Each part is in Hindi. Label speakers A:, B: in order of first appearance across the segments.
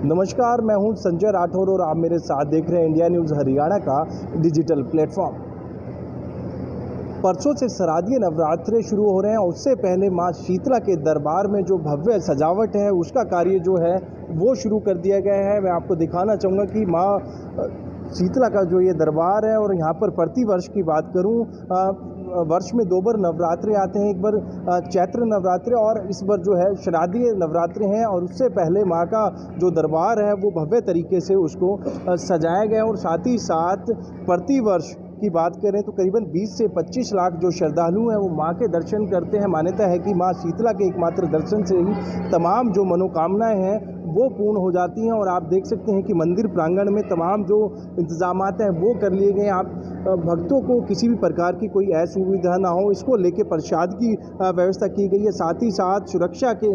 A: नमस्कार, मैं हूं संजय राठौर और आप मेरे साथ देख रहे हैं इंडिया न्यूज़ हरियाणा का डिजिटल प्लेटफॉर्म। परसों से शारदीय नवरात्रे शुरू हो रहे हैं। उससे पहले मां शीतला के दरबार में जो भव्य सजावट है उसका कार्य जो है वो शुरू कर दिया गया है। मैं आपको दिखाना चाहूँगा कि मां शीतला का जो ये दरबार है, और यहाँ पर प्रतिवर्ष की बात करूँ वर्ष में 2 बार नवरात्रे आते हैं, एक बार चैत्र नवरात्रे और इस बार जो है शारदीय नवरात्रे हैं। और उससे पहले माँ का जो दरबार है वो भव्य तरीके से उसको सजाया गया है। और साथ ही साथ प्रतिवर्ष की बात करें तो करीबन 20 से 25 लाख जो श्रद्धालु हैं वो माँ के दर्शन करते हैं। मान्यता है कि माँ शीतला के एकमात्र दर्शन से ही तमाम जो मनोकामनाएं हैं वो पूर्ण हो जाती हैं। और आप देख सकते हैं कि मंदिर प्रांगण में तमाम जो इंतजामात हैं वो कर लिए गए हैं। आप भक्तों को किसी भी प्रकार की कोई असुविधा ना हो, इसको लेके प्रसाद की व्यवस्था की गई है। साथ ही साथ सुरक्षा के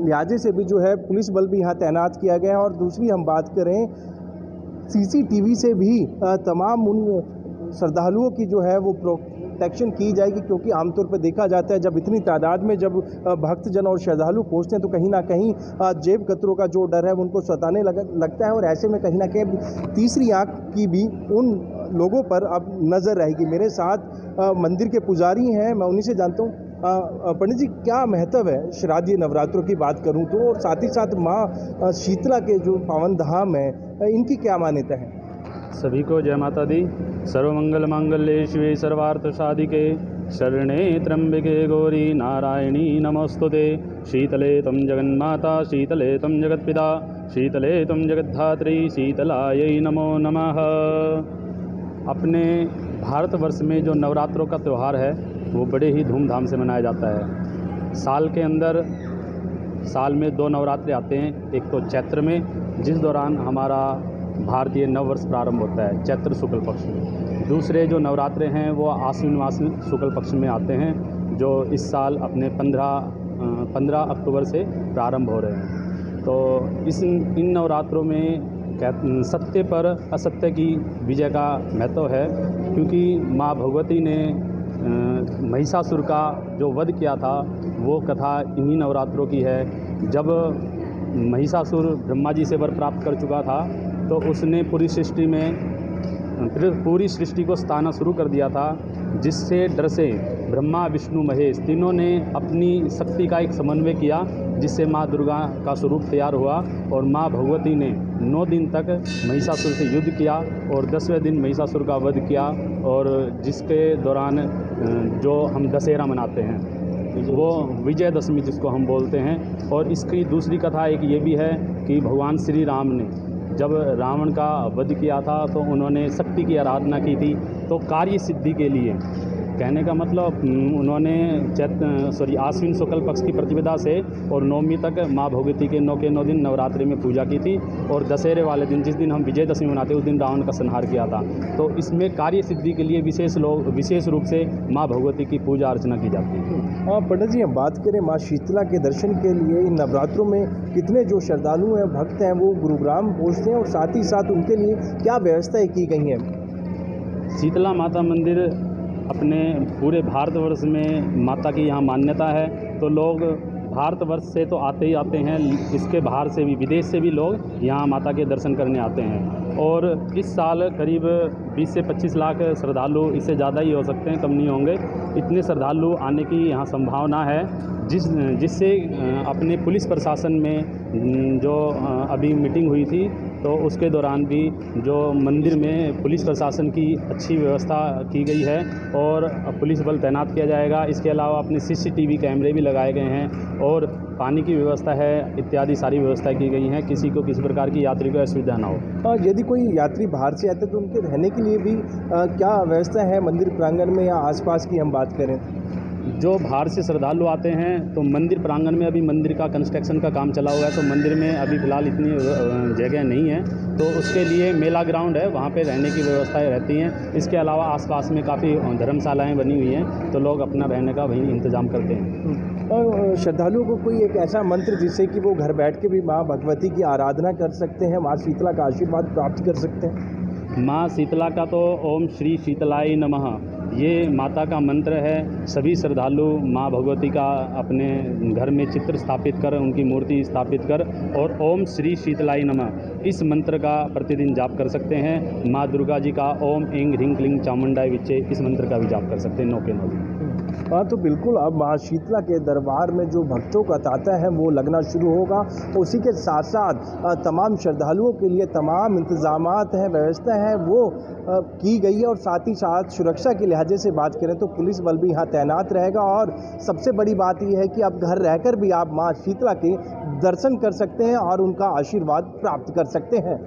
A: लिहाजे से भी जो है पुलिस बल भी यहाँ तैनात किया गया है। और दूसरी हम बात करें सीसीटीवी से भी तमाम उन श्रद्धालुओं की जो है वो प्रोटेक्शन की जाएगी, क्योंकि आमतौर पर देखा जाता है जब इतनी तादाद में जब भक्तजन और श्रद्धालु पहुंचते हैं तो कहीं ना कहीं जेब कतरों का जो डर है उनको सताने लगता है। और ऐसे में कहीं ना कहीं तीसरी आंख की भी उन लोगों पर अब नज़र रहेगी। मेरे साथ मंदिर के पुजारी हैं, मैं उन्हीं से जानता हूँ। पंडित जी, क्या महत्व है शारदीय नवरात्रों की बात करूँ तो, और साथ ही साथ माँ शीतला के जो पावन धाम है इनकी क्या मान्यता है?
B: सभी को जय माता दी। सर्वमंगल मांगल्ये शिवे सर्वार्थ साधिके शरणे त्र्यंबके गौरी नारायणी नमोस्तुते। शीतले त्वं जगन्माता शीतले त्वं जगत्पिता शीतले त्वं जगद्धात्री शीतलायै नमो नमः। अपने भारतवर्ष में जो नवरात्रों का त्यौहार है वो बड़े ही धूमधाम से मनाया जाता है। साल के अंदर साल में 2 नवरात्रे आते हैं, एक तो चैत्र में जिस दौरान हमारा भारतीय नववर्ष प्रारंभ होता है चैत्र शुक्ल पक्ष में। दूसरे जो नवरात्रे हैं वो आश्विन मास शुक्ल पक्ष में आते हैं, जो इस साल अपने 15 अक्टूबर से प्रारंभ हो रहे हैं। तो इन नवरात्रों में सत्य पर असत्य की विजय का महत्व है, क्योंकि माँ भगवती ने महिषासुर का जो वध किया था वो कथा इन्हीं नवरात्रों की है। जब महिषासुर ब्रह्मा जी से वर प्राप्त कर चुका था तो उसने पूरी सृष्टि को सताना शुरू कर दिया था, जिससे डर से ब्रह्मा विष्णु महेश तीनों ने अपनी शक्ति का एक समन्वय किया, जिससे माँ दुर्गा का स्वरूप तैयार हुआ। और माँ भगवती ने 9 दिन तक महिषासुर से युद्ध किया और 10वें दिन महिषासुर का वध किया, और जिसके दौरान जो हम दशहरा मनाते हैं वो विजयदशमी जिसको हम बोलते हैं। और इसकी दूसरी कथा एक ये भी है कि भगवान श्री राम ने जब रावण का वध किया था तो उन्होंने शक्ति की आराधना की थी। तो कार्य सिद्धि के लिए, कहने का मतलब उन्होंने आश्विन शुक्ल पक्ष की प्रतिपदा से और नवमी तक माँ भगवती के 9 के 9 दिन नवरात्रि में पूजा की थी। और दशहरे वाले दिन जिस दिन हम विजयदशमी मनाते हैं उस दिन रावण का संहार किया था। तो इसमें कार्य सिद्धि के लिए विशेष रूप से माँ भगवती की पूजा अर्चना की जाती है।
A: पंडित जी, हम बात करें माँ शीतला के दर्शन के लिए इन नवरात्रों में कितने जो श्रद्धालु हैं, भक्त हैं, वो गुरुग्राम पहुँचते हैं, और साथ ही साथ उनके लिए क्या व्यवस्थाएँ की गई हैं?
B: शीतला माता मंदिर अपने पूरे भारतवर्ष में माता की यहाँ मान्यता है। तो लोग भारतवर्ष से तो आते ही आते हैं, इसके बाहर से भी, विदेश से भी लोग यहाँ माता के दर्शन करने आते हैं। और इस साल करीब 20 से 25 लाख श्रद्धालु, इससे ज़्यादा ही हो सकते हैं, कम नहीं होंगे, इतने श्रद्धालु आने की यहाँ संभावना है। जिससे अपने पुलिस प्रशासन में जो अभी मीटिंग हुई थी तो उसके दौरान भी जो मंदिर में पुलिस प्रशासन की अच्छी व्यवस्था की गई है और पुलिस बल तैनात किया जाएगा। इसके अलावा अपने सीसीटीवी कैमरे भी लगाए गए हैं और पानी की व्यवस्था है, इत्यादि सारी व्यवस्था की गई हैं, किसी को किसी प्रकार की यात्री को असुविधा ना हो।
A: यदि कोई यात्री बाहर से आते तो उनके रहने के लिए भी क्या व्यवस्था है मंदिर प्रांगण में या आसपास की हम बात करें?
B: जो बाहर से श्रद्धालु आते हैं तो मंदिर प्रांगण में अभी मंदिर का कंस्ट्रक्शन का काम चला हुआ है, तो मंदिर में अभी फ़िलहाल इतनी जगह नहीं है, तो उसके लिए मेला ग्राउंड है, वहाँ पे रहने की व्यवस्थाएं रहती हैं। इसके अलावा आसपास में काफ़ी धर्मशालाएं बनी हुई हैं, तो लोग अपना रहने का वहीं इंतज़ाम करते हैं।
A: और श्रद्धालुओं को कोई एक ऐसा मंत्र जिससे कि वो घर बैठ के भी माँ भगवती की आराधना कर सकते हैं, माँ शीतला का आशीर्वाद प्राप्त कर सकते हैं?
B: माँ शीतला का तो ओम श्री शीतलाय नमः ये माता का मंत्र है। सभी श्रद्धालु माँ भगवती का अपने घर में चित्र स्थापित कर, उनकी मूर्ति स्थापित कर और ओम श्री शीतलाई नमः इस मंत्र का प्रतिदिन जाप कर सकते हैं। माँ दुर्गा जी का ओम इंग ह्रीं क्लीं चामुंडाय विच्चे इस मंत्र का भी जाप कर सकते हैं 9 के 9 दिन।
A: हाँ, तो बिल्कुल अब माँ शीतला के दरबार में जो भक्तों का तांता है वो लगना शुरू होगा। तो उसी के साथ साथ तमाम श्रद्धालुओं के लिए तमाम इंतजामात हैं, व्यवस्था है वो की गई है। और साथ ही साथ सुरक्षा के लिहाजे से बात करें तो पुलिस बल भी यहाँ तैनात रहेगा। और सबसे बड़ी बात यह है कि अब घर रहकर भी आप माँ शीतला के दर्शन कर सकते हैं और उनका आशीर्वाद प्राप्त कर सकते हैं।